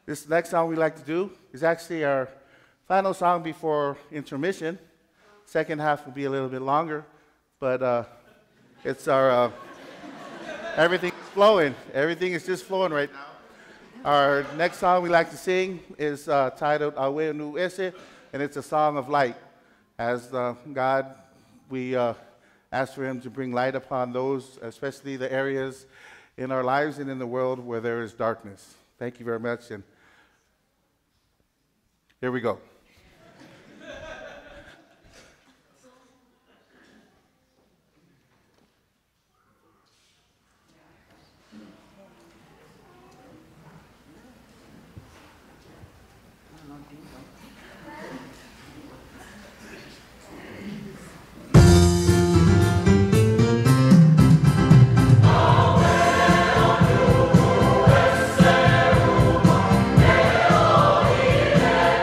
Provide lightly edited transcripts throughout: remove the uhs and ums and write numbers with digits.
This next song we like to do is actually our final song before intermission. Second half will be a little bit longer, but it's our, everything's flowing. Everything is just flowing right now. Our next song we like to sing is titled Awe Nu Ese, and it's a song of light. As God, we ask for Him to bring light upon those, especially the areas in our lives and in the world where there is darkness. Thank you very much, and here we go.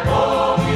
Oh,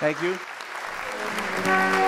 Thank you.